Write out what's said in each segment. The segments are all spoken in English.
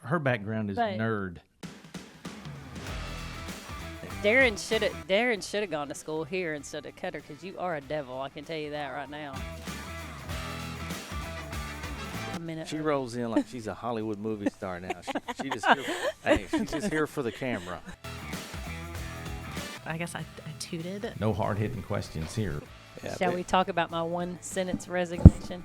Her background is nerd. Darren should have gone to school here instead of Cutter, because you are a devil. I can tell you that right now. She rolls in like she's a Hollywood movie star now. She just here, she's just here for the camera. I guess I tooted. No hard-hitting questions here. Yeah, Shall we talk about my one-sentence resignation?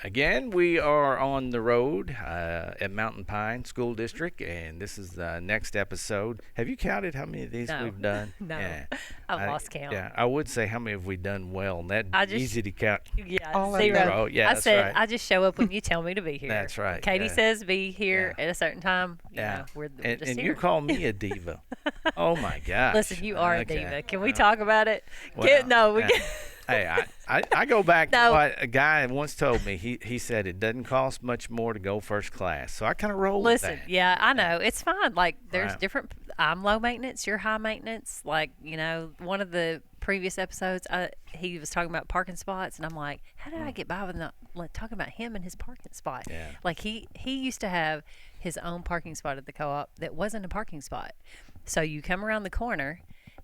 Again, we are on the road at Mountain Pine School District, and this is the next episode. Have you counted how many of these we've done? No, yeah. I've lost count. Yeah, I would say how many have we done well, and that's easy to count. Yeah, zero. Yeah, I said right. I just show up when you tell me to be here. That's right. Katie says be here at a certain time. You know, we're just and here. You call me a diva. Oh my gosh. Listen, you are a diva. Can we talk about it? Well, Hey, I go back to what a guy once told me. He said it doesn't cost much more to go first class. So I kind of roll with that. Listen, yeah, I know. It's fine. Like, there's different. I'm low maintenance. You're high maintenance. Like, one of the previous episodes, he was talking about parking spots. And I'm like, how did I get by with not talking about him and his parking spot? Yeah. Like, he used to have his own parking spot at the co-op that wasn't a parking spot. So you come around the corner,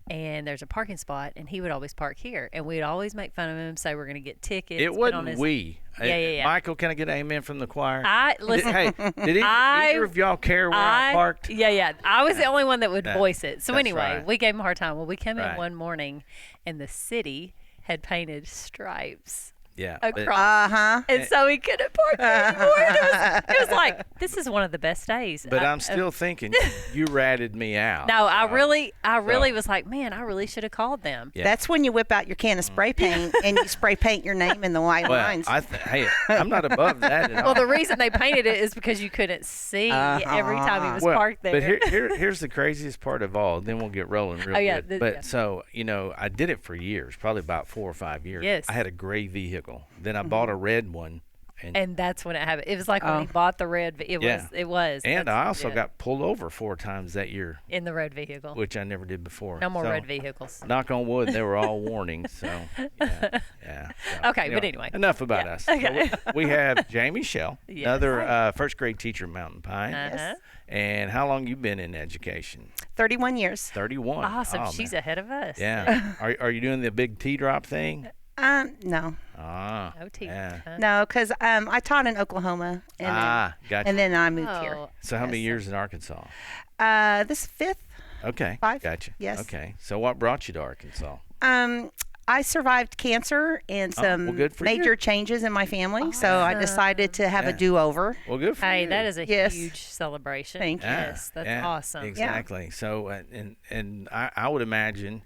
and there's a parking spot, and he would always park here, and we'd always make fun of him, say we're going to get tickets. It wasn't we. Yeah. Michael, can I get an amen from the choir? Listen. Did either of y'all care where I parked? Yeah. I was the only one that would voice it. So anyway, right. We gave him a hard time. Well, we come in one morning, and the city had painted stripes. Yeah. Across. And so he couldn't park there anymore. It was like, this is one of the best days. But I'm still thinking you ratted me out. No, I really was like, man, I really should have called them. Yeah. That's when you whip out your can of spray paint and you spray paint your name in the white lines. Hey, I'm not above that at all. Well, the reason they painted it is because you couldn't see every time he was parked there. But here's the craziest part of all. Then we'll get rolling real good. So, I did it for years, probably about 4 or 5 years. Yes. I had a gray vehicle. Then I bought a red one. And that's when it happened. It was like when he bought the red. It was. And I also got pulled over 4 times that year. In the red vehicle. Which I never did before. No more red vehicles. Knock on wood, they were all warnings. So, yeah. So, okay, but anyway. Enough about us. Okay. So we have Jamie Schell, another first grade teacher at Mountain Pine. Yes. And how long you been in education? 31 years. 31. Awesome. She's ahead of us. Yeah. Are you doing the big T-drop thing? No. No tea. Yeah. No, because I taught in Oklahoma. And gotcha. And then I moved here. So how many years in Arkansas? This 5th. Okay. 5. Gotcha. Yes. Okay. So what brought you to Arkansas? I survived cancer and some major changes in my family, so I decided to have a do-over. Well, good for you. Hey, that is a huge celebration. Thank you. Yes, that's awesome. Exactly. So, and I would imagine,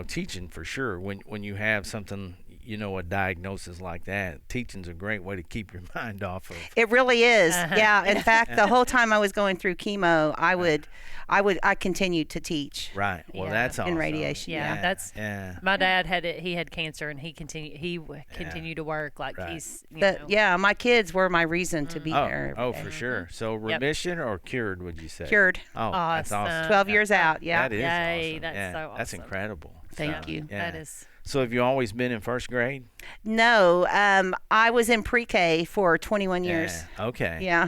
teaching for sure, when you have something, a diagnosis like that, teaching's a great way to keep your mind off of. It really is. Yeah. In fact, the whole time I was going through chemo, I continued to teach. Right. Well, that's awesome. In radiation. Yeah. My dad he had cancer, and he continued to work like he's. My kids were my reason to be there. Oh, for sure. So remission or cured, would you say? Cured. Oh, that's awesome. 12 years out. Yeah. That is awesome. That's so awesome. That's incredible. Thank you. Yeah. That is. So have you always been in first grade? No, I was in pre-K for 21 years. Okay. Yeah.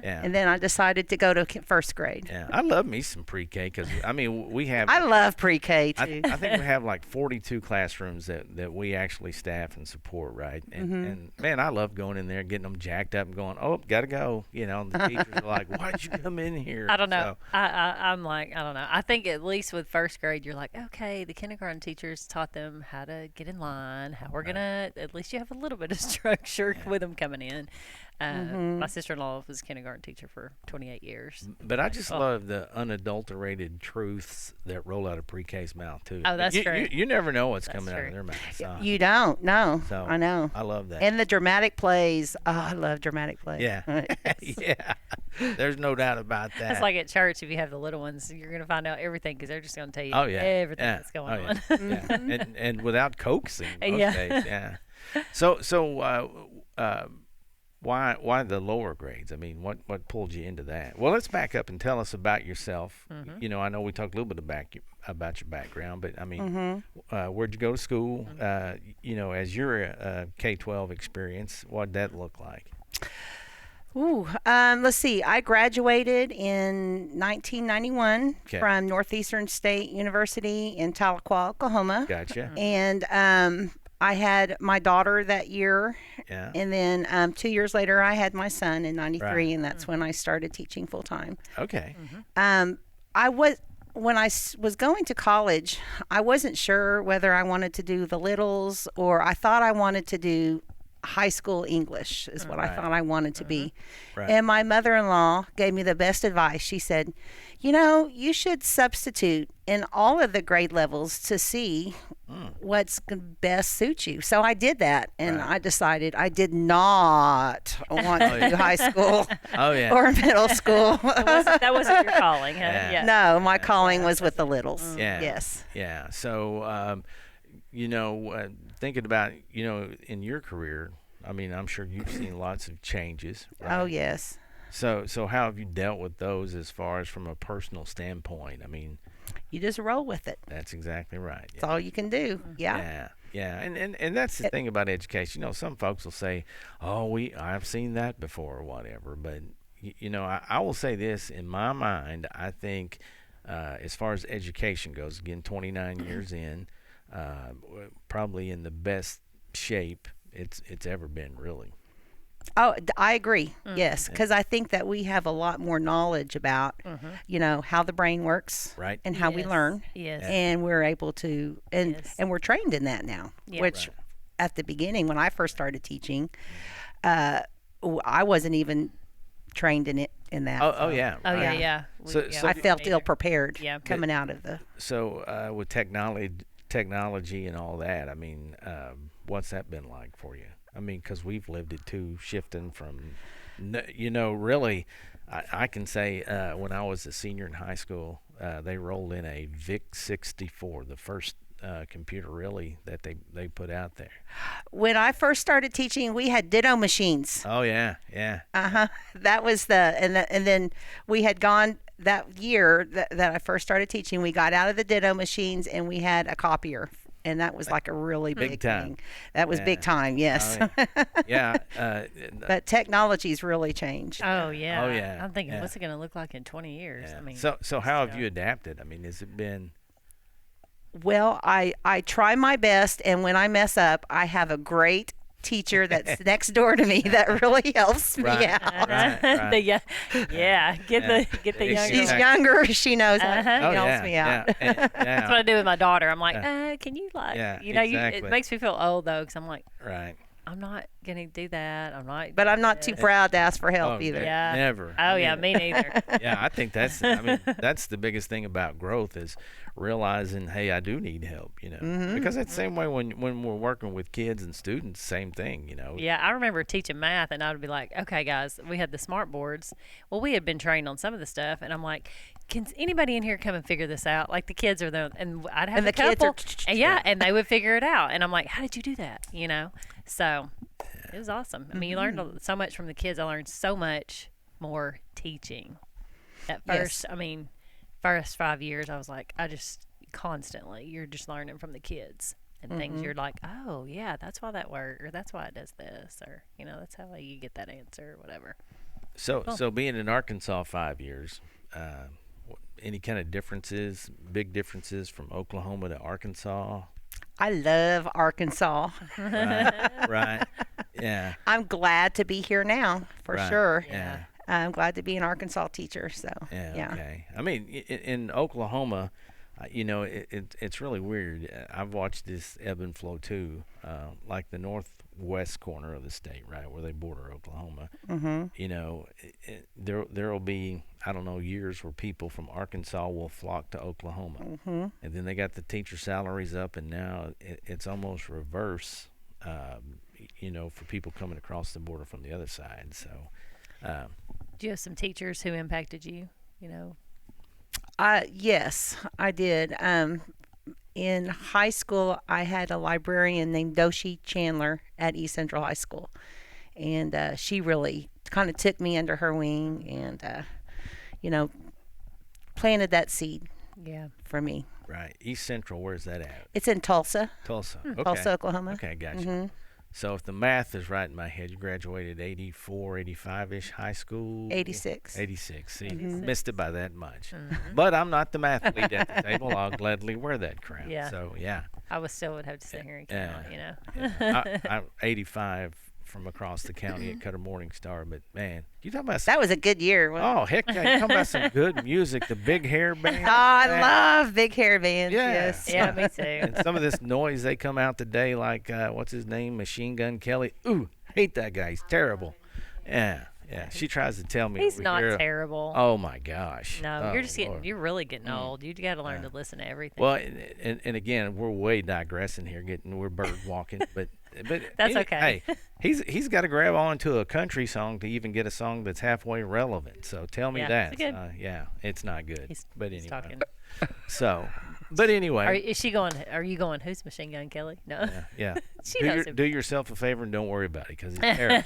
Yeah. And then I decided to go to first grade. Yeah. I love me some pre-K because, we have. I love pre-K, too. I think we have like 42 classrooms that we actually staff and support, right? And man, I love going in there, getting them jacked up and going, oh, got to go. The teachers are like, why did you come in here? I don't know. So, I'm like, I don't know. I think at least with first grade, you're like, okay, the kindergarten teachers taught them how to get in line, how we're gonna, at least you have a little bit of structure with them coming in. My sister-in-law was a kindergarten teacher for 28 years. But I just love the unadulterated truths that roll out of pre-K's mouth too. Oh, that's true. You never know what's coming out of their mouth. So. You don't. No. So I know. I love that. And the dramatic plays. Oh, I love dramatic plays. Yeah. Yeah. There's no doubt about that. It's like at church, if you have the little ones, you're going to find out everything because they're just going to tell you everything that's going on. Yeah. And without coaxing most days. Yeah. So why the lower grades? I mean, what pulled you into that? Well, let's back up and tell us about yourself. You know, I know we talked a little bit about your background, but I mean, where'd you go to school? You know, as your K-12 experience, what'd that look like? Ooh, let's see. I graduated in 1991 from Northeastern State University in Tahlequah, Oklahoma. Gotcha. And I had my daughter that year. Yeah. And then 2 years later, I had my son in '93, Right. and that's when I started teaching full time. Okay. When I was going to college, I wasn't sure whether I wanted to do the littles, or I thought I wanted to do high school English is what I thought I wanted to be. Right. And my mother-in-law gave me the best advice. She said, you know, you should substitute in all of the grade levels to see what's going to best suit you. So I did that, and I decided I did not want to do high school or middle school. That wasn't your calling, huh? Yeah. No, my calling was with the littles. Yeah. Yes. Yeah. So, you know, thinking about, you know, in your career, I mean, I'm sure you've seen lots of changes. Right? Oh, yes. So how have you dealt with those as far as from a personal standpoint? I mean, you just roll with it. that's exactly right. That's all you can do. Yeah. Yeah. Yeah. And that's the thing about education. You know, some folks will say, "Oh, I've seen that before," or whatever. But you know, I will say this: in my mind, I think, as far as education goes, again, 29 years in, probably in the best shape it's ever been, really. Oh, I agree. Yes, because I think that we have a lot more knowledge about, you know, how the brain works, Right. and how we learn. Yes. And we're able to, and we're trained in that now. Yeah. Which, at the beginning, when I first started teaching, I wasn't even trained in that. Oh yeah. Oh, right. yeah. So I felt ill prepared. Yeah. Coming out of the. So with technology and all that, I mean, what's that been like for you? I mean, because we've lived it too, shifting from, you know, really, I can say when I was a senior in high school, they rolled in a VIC 64, the first computer really that they put out there. When I first started teaching, we had ditto machines. Oh yeah, yeah. That was and then we had gone that year that I first started teaching. We got out of the ditto machines and we had a copier. And that was like a really big time. thing. That was big time, yes. Yeah. But technology's really changed. Oh yeah. Oh, yeah. I'm thinking, Yeah. what's it going to look like in 20 years? Yeah. I mean, So how have you adapted? I mean, has it been? Well, I try my best, and when I mess up, I have a great teacher that's next door to me that really helps me out. Right. Get the younger. She's younger. She knows how she Oh, helps yeah, me out. Yeah. That's what I do with my daughter. I'm like, can you you know, exactly. it makes me feel old though, because I'm like, Right. I'm not gonna do that. I'm not. But I'm not too proud to ask for help either. Yeah. Never. Oh yeah, me neither. Yeah, I think that's the biggest thing about growth is realizing, hey, I do need help, you know. Because it's the same way when we're working with kids and students, same thing, you know. Yeah, I remember teaching math, and I would be like, okay, guys, we had the smart boards. Well, we had been trained on some of the stuff, and I'm like, can anybody in here come and figure this out? Like the kids are there, and I'd have And a the kids couple, are and and they would figure it out, and I'm like, how did you do that? You know, so it was awesome. I mean, you learned so much from the kids. I learned so much more teaching. At first, Yes. I mean, first 5 years, I was like, constantly, you're just learning from the kids. And things you're like, oh yeah, that's why that worked, or that's why it does this, or you know, that's how you get that answer, or whatever. So being in Arkansas 5 years, any kind of big differences from Oklahoma to Arkansas? I love Arkansas. Right. Yeah. I'm glad to be here now, for sure. Yeah. I'm glad to be an Arkansas teacher. So Yeah. Okay. I mean, in Oklahoma, you know, it's really weird. I've watched this ebb and flow too, like the northwest corner of the state, right, where they border Oklahoma. You know, there'll be, I don't know, years where people from Arkansas will flock to Oklahoma, and then they got the teacher salaries up, and now it's almost reverse. You know, for people coming across the border from the other side. So, Do you have some teachers who impacted you? You know. Yes, I did. In high school, I had a librarian named Doshi Chandler at East Central High School. and she really kind of took me under her wing and, you know, planted that seed Yeah. for me. Right. East Central, where's that at? It's in Tulsa, Tulsa. Okay. Tulsa, Oklahoma. Okay, gotcha. hmm So if the math is right in my head, you graduated 84, 85-ish high school? 86. 86. See, Mhm. missed it by that much. Mhm. But I'm not the math lead at the table. I'll gladly wear that crown. Yeah. So, yeah. I would have to sit here and count, you know. I'm 85 from across the county at Cutter Morning Star. But, man, you talking about some, That was a good year. oh, heck yeah. You talking about some good music, the Big Hair Band. Oh, I man. love big hair bands. Yeah. Yes. Yeah, me too. And some of this noise they come out today, like what's his name, Machine Gun Kelly. Ooh, hate that guy. He's terrible. Yeah, yeah. She tries to tell me He's over not here, terrible. oh my gosh. No, Oh, you're just getting, Lord. you're really getting old. You got to learn to listen to everything. Well, and again, we're way digressing here. We're bird walking, but That's okay. Hey, he's got to grab onto a country song to even get a song that's halfway relevant. So tell me Yeah, that. it's good. Yeah, it's not good. He's Anyway, talking. so, but anyway. Is she going? Are you going? Who's Machine Gun Kelly? No. Yeah. She do, knows do yourself a favor and don't worry about it because it's terrible.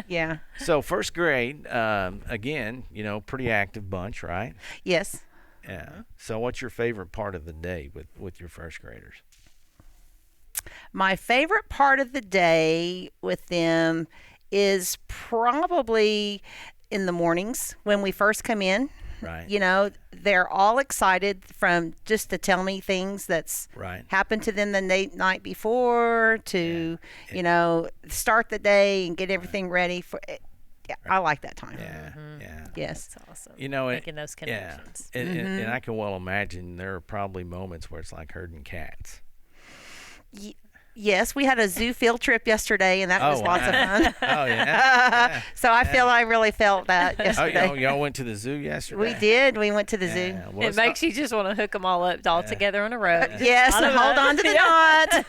Yeah. So first grade, again, pretty active bunch, right? Yes. Yeah. So what's your favorite part of the day with your first graders? My favorite part of the day with them is probably in the mornings when we first come in. Right. You know, they're all excited from just to tell me things that's Right. happened to them the night before to, start the day and get everything ready for it. Yeah, I like that time. Yeah. Yeah. Yes. That's awesome. It- Making those connections. Yeah. And I can well imagine there are probably moments where it's like herding cats. Yes, we had a zoo field trip yesterday, and that was lots of fun. Oh yeah. So I feel I really felt that Oh, yesterday. y'all went to the zoo yesterday. We did. We went to the zoo. Yeah, well, It it's makes you just want to hook them all up all together on a rope. Yes, I don't hold know. on to the knot.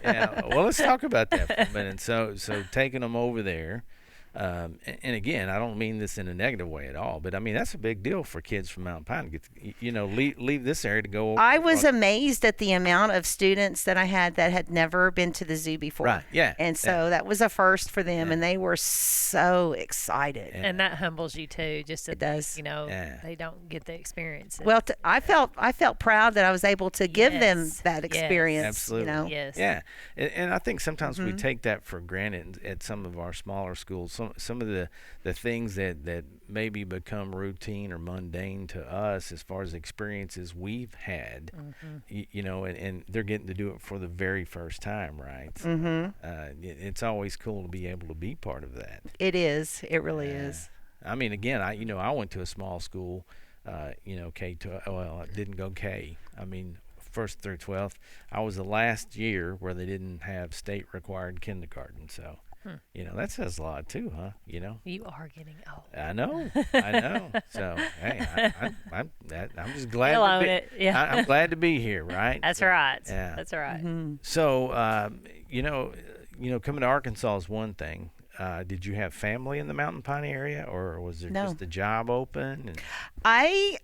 yeah. Well, let's talk about that for a minute. So taking them over there, and again, I don't mean this in a negative way at all, but I mean that's a big deal for kids from Mountain Pine to get leave this area to go. I was amazed at the amount of students that I had that had never been to the zoo before. Right. Yeah. And so that was a first for them, and they were so excited. Yeah. And that humbles you too. Just It does. Yeah. They don't get the experience. Well, I felt proud that I was able to give them Yes. that Yes. experience. Absolutely. Yes. Yeah, and I think sometimes we take that for granted at some of our smaller schools. Some of the things that maybe become routine or mundane to us as far as experiences we've had, and they're getting to do it for the very first time, right? It's always cool to be able to be part of that. It is. It really is. I mean, again, I went to a small school, K to well, I didn't go K. I mean, first through 12th. I was the last year where they didn't have state required kindergarten, so. That says a lot too, huh? You are getting old. I know. So, hey, I'm just glad. You'll to own be, it. Yeah. I'm glad to be here, right? That's right. Yeah. That's right. So, coming to Arkansas is one thing. Did you have family in the Mountain Pine area, or was there No. just a job open? And, I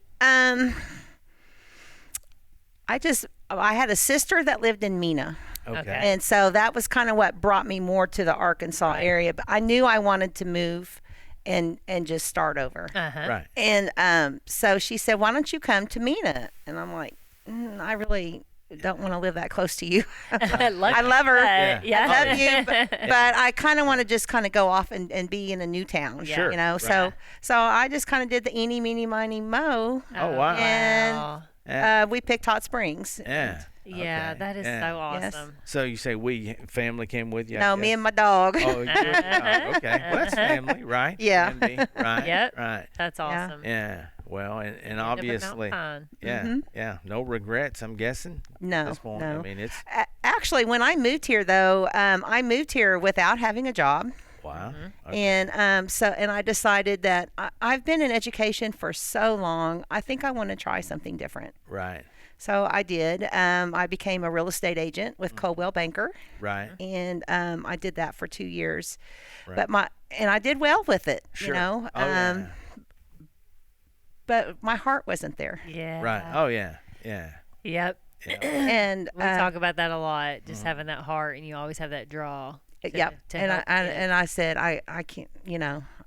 had a sister that lived in Mina. okay. And so that was kind of what brought me more to the Arkansas area. But I knew I wanted to move and just start over. Uh-huh. Right. And so she said, "Why don't you come to Mina?" And I'm like, I really don't want to live that close to you. I love her. Yeah. I love you, but I kind of want to just kind of go off and be in a new town. Sure. You know, Right. so I just kind of did the eeny, meeny, miny, mo. Oh, wow. And Yeah. we picked Hot Springs. Yeah. Yeah, Okay. that is Yeah. so Yes. awesome. So you say family came with you? I No, me guess? and my dog. Oh, you and your dog. Okay. Well, that's family, right? Yeah. Can be, right. Yep. Right. That's awesome. Yeah. Well, and End up at obviously, Mountain Pine. yeah, yeah. No regrets, I'm guessing. At No, this point. no. I mean, it's Actually, when I moved here, though, I moved here without having a job. wow. Okay. And and I decided that I've been in education for so long. I think I want to try something different. Right. So I did. I became a real estate agent with Coldwell Banker, Right. and I did that for 2 years. Right. But I did well with it, Sure. you know. Oh, yeah. But my heart wasn't there. Yeah. Right. Oh yeah. Yeah. Yep. Yeah. And We talk about that a lot, just having that heart, and you always have that draw. Yep. to And help kids. I said I can't.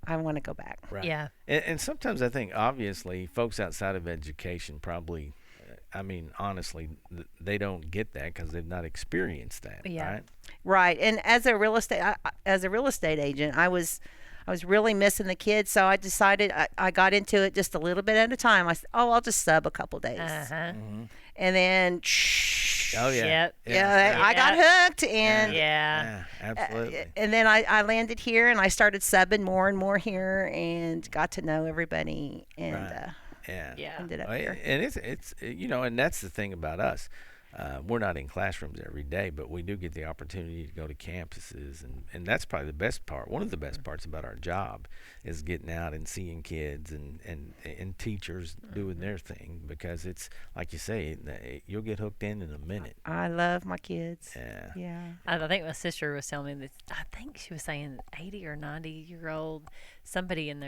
I want to go back. Right. Yeah. And sometimes I think, obviously, folks outside of education probably, I mean, honestly, they don't get that because they've not experienced that. Yeah. Right. Right. And as a real estate agent, I was really missing the kids, so I decided I got into it just a little bit at a time. I said, "Oh, I'll just sub a couple days," Uh-huh. and then Oh, yeah. Yep. yeah, I got hooked, and Yeah. Absolutely. and then I landed here, and I started subbing more and more here, and got to know everybody, and Right. Yeah. Yeah. ended up Well, here. and it's and that's the thing about us. We're not in classrooms every day, but we do get the opportunity to go to campuses, and that's probably the best part. One of the best parts about our job is getting out and seeing kids and teachers doing their thing, because it's like you say, you'll get hooked in a minute. I love my kids. Yeah. Yeah. I think my sister was telling me that I think she was saying 80 or 90-year-old somebody in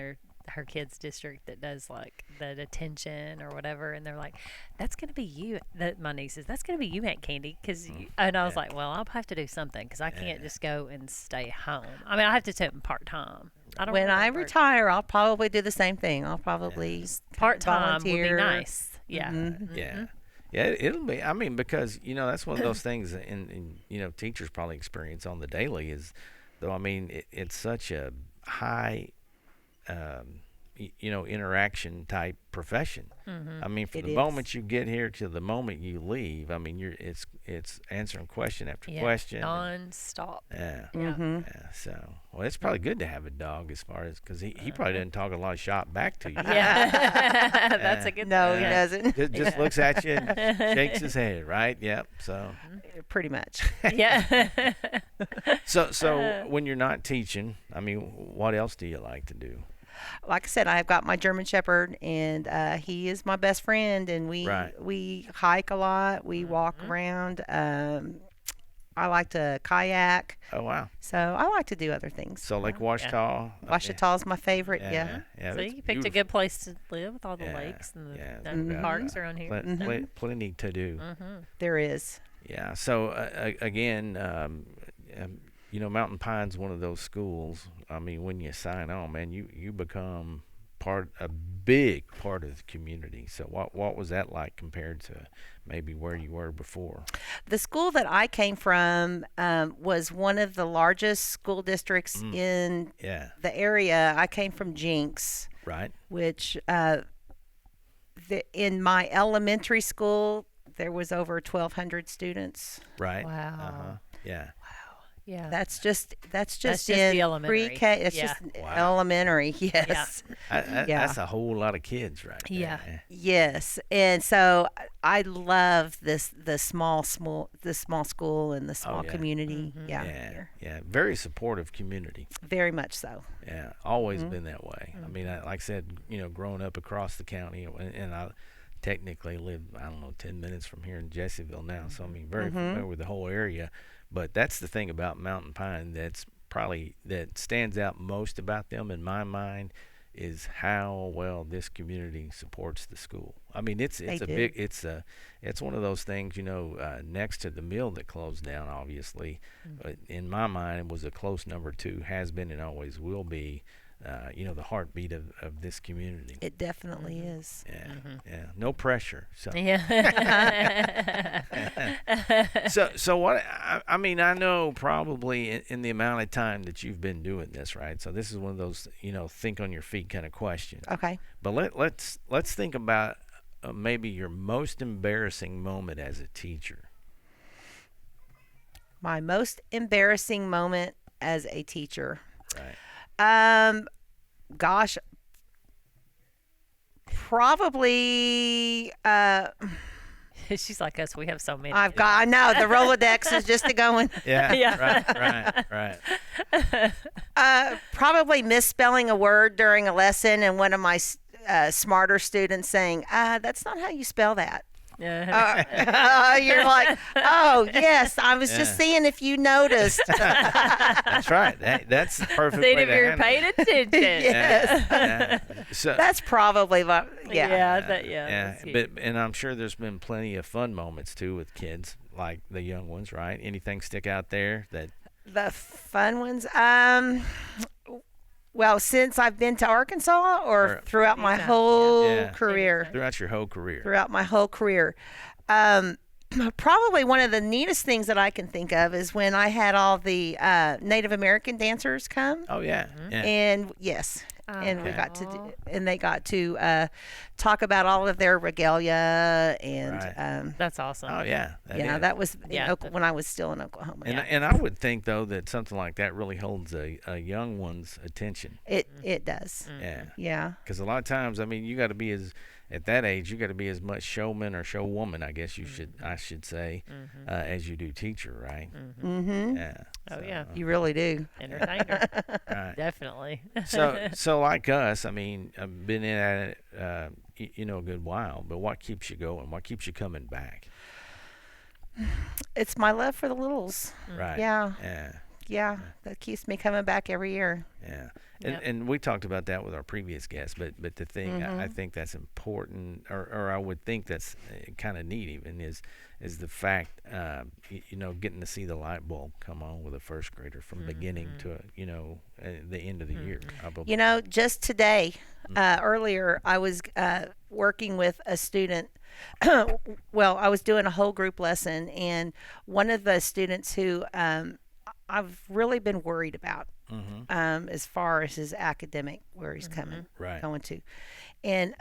her kids district that does like the detention or whatever, and they're like, that's gonna be you, that my nieces, that's gonna be you, Aunt Candy, and I was like, well, I'll have to do something because I can't just go and stay home. I mean, I have to take them part-time. I don't When wanna I work retire, I'll probably do the same thing. I'll probably part-time would be volunteer. nice. Yeah. Yeah. Yeah, it'll be. I mean, because that's one of those things, and teachers probably experience on the daily is, though. I mean, it's such a high, interaction type profession. I mean, from It the is. moment you get here to the moment you leave, I mean, it's answering question after Yeah. question. and- Non-stop. yeah. Mm-hmm. Yeah. So, well, it's probably good to have a dog as far as, because he probably doesn't talk a lot of shop back to you. Yeah. That's a good No, thing. he doesn't. Just looks at you and shakes his head, right? Yep. So. Pretty much. Yeah. So when you're not teaching, I mean, what else do you like to do? Like I said, I've got my German Shepherd, and he is my best friend. And Right. we hike a lot. We walk around. I like to kayak, Oh, wow. so I like to do other things. So Lake Washita. Washita is my favorite. Yeah. Yeah. So it's you picked a beautiful. good place to live with all the Yeah, lakes and the yeah, and no parks doubt. around here. Plenty to do. There is. Yeah. So again, Mountain Pine's one of those schools. I mean, when you sign on, man, you become a big part of the community. So what was that like compared to maybe where you were before? The school that I came from was one of the largest school districts in Yeah. the area. I came from Jinx, Right. which in my elementary school there was over 1,200 students. Right. Wow. Uh-huh. Yeah. Yeah. That's just just in the elementary. pre-K. It's Yeah. just Wow. elementary. Yes. Yeah. That's a whole lot of kids, right? there. Yeah. Yes, and so I love the small school and the small yeah. community. Yeah, Yeah. here. Yeah. Very supportive community. Very much so. Yeah, always been that way. I mean, like I said, growing up across the county, and I technically live, I don't know, 10 minutes from here in Jesseville now. So I mean, very familiar with the whole area. But that's the thing about Mountain Pine that stands out most about them in my mind is how well this community supports the school. I mean, it's They a do. big it's one of those things, next to the mill that closed down, obviously. But in my mind, it was a close number two, has been and always will be. The heartbeat of this community. It definitely is. Yeah, yeah. No pressure. So, Yeah. so what? I mean, I know probably in the amount of time that you've been doing this, right? So this is one of those, think on your feet kind of questions. Okay. But let's think about maybe your most embarrassing moment as a teacher. My most embarrassing moment as a teacher. Right. Gosh, probably. She's like us. We have so many. I know the Rolodex is just a going. Yeah. Yeah. Right. Probably misspelling a word during a lesson, and one of my smarter students saying, "That's not how you spell that." You're like, "Oh yes, I was just Yeah. seeing if you noticed." That's right. That's the perfect See way if to you're handle paying it. attention. Yes. Yeah. So. That's probably what. Yeah. That's cute. And I'm sure there's been plenty of fun moments too with kids, like the young ones, right? Anything stick out there that The fun ones. Well, since I've been to Arkansas, or throughout my Anytime, whole Yeah. career. Throughout your whole career. Throughout my whole career. Um, Probably one of the neatest things that I can think of is when I had all the Native American dancers come. Oh yeah. Yeah. And yes, and we Okay. got to and they got to talk about all of their regalia and Right. That's awesome. Oh yeah. yeah, is. that was Yeah. when I was still in Oklahoma. And I would think though that something like that really holds a young one's attention. It does. Yeah. Yeah. Because a lot of times, I mean, you got to be at that age, you got to be as much showman or showwoman, I guess I should say, as you do teacher, right? Mhm. Yeah. Oh, yeah. You really do. Entertainer. Right. Definitely. So like us, I mean, I've been in at it, a good while. But what keeps you going? What keeps you coming back? It's my love for the littles. Right. Yeah. Yeah. Yeah, that keeps me coming back every year. Yeah, Yep. and we talked about that with our previous guest, but the thing I think that's important, or I would think that's kind of neat even is the fact getting to see the light bulb come on with a first grader from beginning to the end of the year. Just today, earlier, I was working with a student. Well, I was doing a whole group lesson, and one of the students who I've really been worried about as far as his academic, where he's Right. going to. And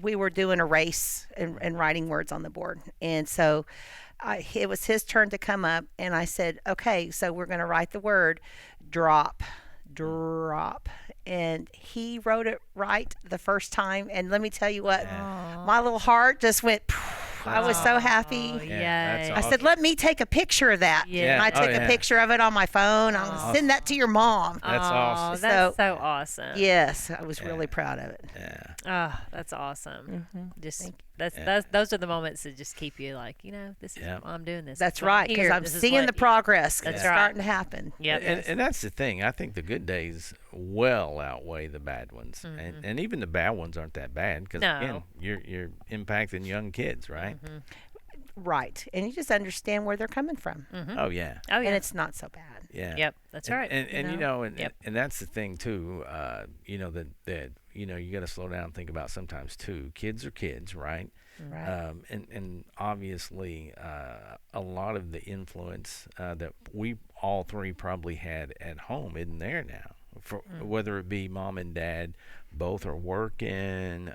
we were doing a race and writing words on the board. And so it was his turn to come up, and I said, okay, so we're going to write the word drop. And he wrote it right the first time. And let me tell you what, my little heart just went, I was so happy. Oh, Yeah, that's yay. I said, let me take a picture of that. Yeah. And I took yeah. a picture of it on my phone. I'm going to send that to your mom. That's awesome. Oh, that's so awesome. Yes, I was really proud of it. Yeah. Oh, that's awesome. Just those are the moments that just keep you like, this is why I'm doing this. That's This is why right, because here. I'm This is seeing what- the progress. That's It's right. starting to happen. Yep. And that's the thing. I think the good days well outweigh the bad ones, and even the bad ones aren't that bad because No. again, you're impacting young kids, right? Right. And you just understand where they're coming from. Oh yeah. Oh, yeah. And it's not so bad. Yeah. Yep, that's right. And Yep. and that's the thing too. That you got to slow down and think about sometimes too. Kids are kids, right? Right. And obviously a lot of the influence that we all three probably had at home isn't there now. For whether it be mom and dad, both are working.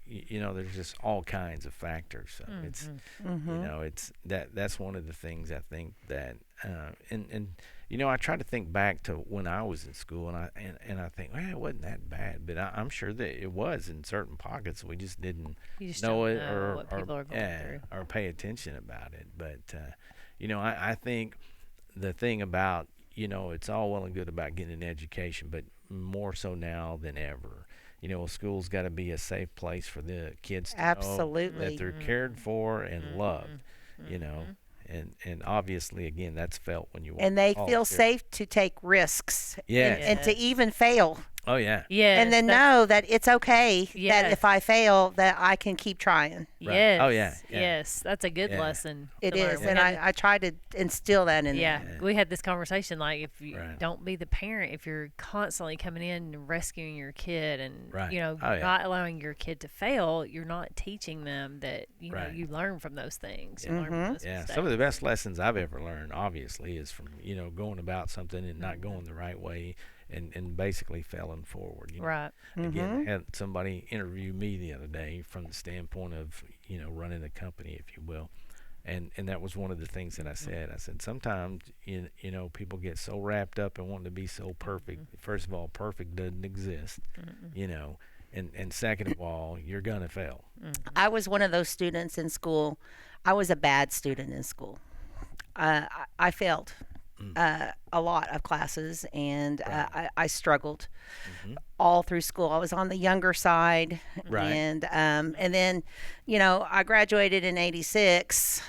There's just all kinds of factors. So it's it's that's one of the things I think that I try to think back to when I was in school, and I think, well, it wasn't that bad, but I'm sure that it was in certain pockets. We just didn't You just know don't it know what people are going through. or pay attention about it. But I think the thing about it's all well and good about getting an education, but more so now than ever. A school's got to be a safe place for the kids to know Absolutely. that they're cared for and loved, and obviously, again, that's felt when you And they all feel there. safe to take risks Yes. and to even fail. Oh yeah. Yes, And then that's- know that it's okay that Yes. if I fail, that I can keep trying. Right. Yes. Oh, yeah, yeah. Yes, that's a good Yeah. lesson. It to learn. is. We And had I try to instill that in Yeah, them. we had this conversation like if you Right. don't be the parent, if you're constantly coming in and rescuing your kid and Right. Oh, yeah. not allowing your kid to fail, you're not teaching them that Right. you learn from those things. You learn from those Yeah, mistakes. some of the best lessons I've ever learned, obviously, is from going about something and not going the right way, and basically failing forward. Right. Again, had somebody interview me the other day from the standpoint of running a company, if you will, and that was one of the things that I said. I said sometimes people get so wrapped up in wanting to be so perfect. First of all, perfect doesn't exist. And second of all, you're gonna fail. I was one of those students in school. I was a bad student in school. I failed a lot of classes, and I struggled all through school. I was on the younger side, Right. and then, I graduated in '86.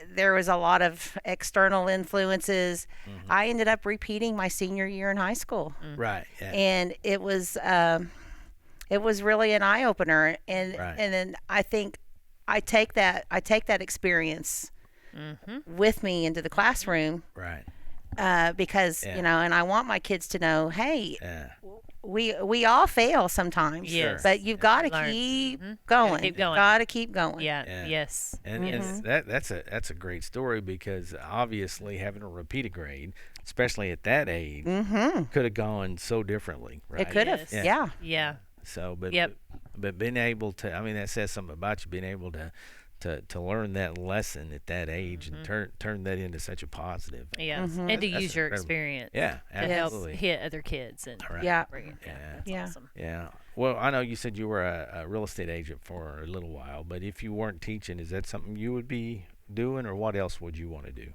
There was a lot of external influences. I ended up repeating my senior year in high school, Right. Yeah. and it was really an eye opener. And Right. and then I think I take that experience with me into the classroom Right. because Yeah. and I want my kids to know, hey, Yeah. we all fail sometimes, Yes. but you've got to Learn. keep Mhm. going. Keep going. Got to keep going. Yeah. Yeah. Yes. And, yes. and that's a great story because obviously having to repeat a grade, especially at that age, could have gone so differently, right? It could have. Yes. Yeah. Yeah. So, but Yep. but being able to, I mean, that says something about you being able to learn that lesson at that age and turn that into such a positive. Yes. And to That's use your incredible. experience. Yeah, To help absolutely. hit other kids and Right. Yeah. bring it. Yeah. That's Yeah. awesome. Yeah. Well, I know you said you were a real estate agent for a little while, but if you weren't teaching, is that something you would be doing, or what else would you want to do?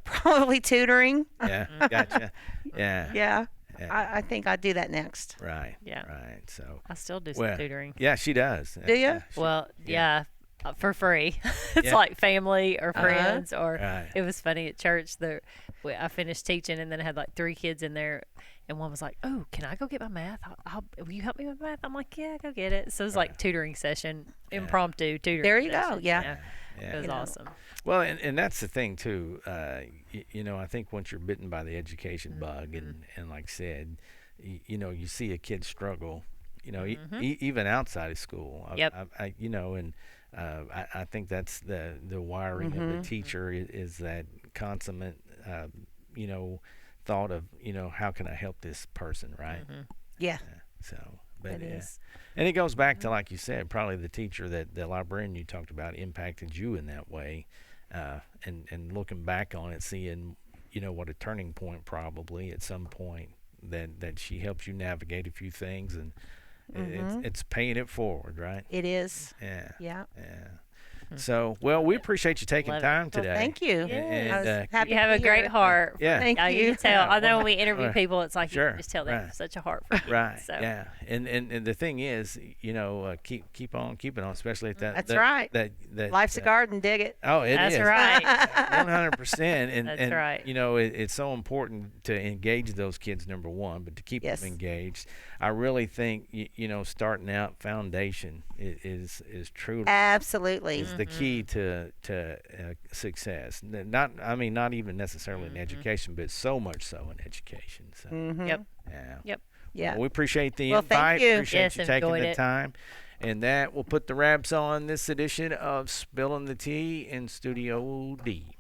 Probably tutoring. Yeah. Gotcha. Yeah. Yeah. Yeah. I think I'd do that next. Right. Yeah. Right. So. I still do some Well, tutoring. yeah, she does. Do ya? Yeah, Well, yeah, for free. It's Yeah. like family or friends, or Right. it was funny at church. I finished teaching, and then I had like 3 kids in there, and one was like, "Oh, can I go get my math? Will you help me with math?" I'm like, "Yeah, go get it." So it was like tutoring session, impromptu tutoring. There you go, session. yeah. It was You know. awesome. Well, and that's the thing too. I think once you're bitten by the education bug, and like I said, you see a kid struggle, even outside of school. Yep. I think that's the wiring of the teacher is that consummate, thought of, how can I help this person, right? Yeah. So, but It yeah. is. And it goes back to, like you said, probably the teacher that the librarian you talked about impacted you in that way, and looking back on it, seeing, what a turning point probably at some point that she helps you navigate a few things, and it's paying it forward, right? It is. Yeah. Yeah. Yeah. So, well, we appreciate you taking Love it. time Well, today. thank you. And, I was happy You have to a be great here. heart. Yeah. Thank You you. can tell. I know well, when we interview right. people, it's like you Sure. can just tell they have Right. such a heart for it. Right. So. Yeah. And the thing is, keep on keeping on, especially at that. That's right. That Life's a garden. Dig it. Oh, it That's is. right. 100%. And That's and right. it's so important to engage those kids, number one, but to keep Yes. them engaged. I really think starting out foundation is truly Absolutely. is the key to success. Not even necessarily in education, but so much so in education. So Yep. yeah. Yep. Yeah. Well, we appreciate the Well, invite. thank you. Appreciate Yes, you taking enjoyed the it. time. And that will put the wraps on this edition of Spilling the Tea in Studio D.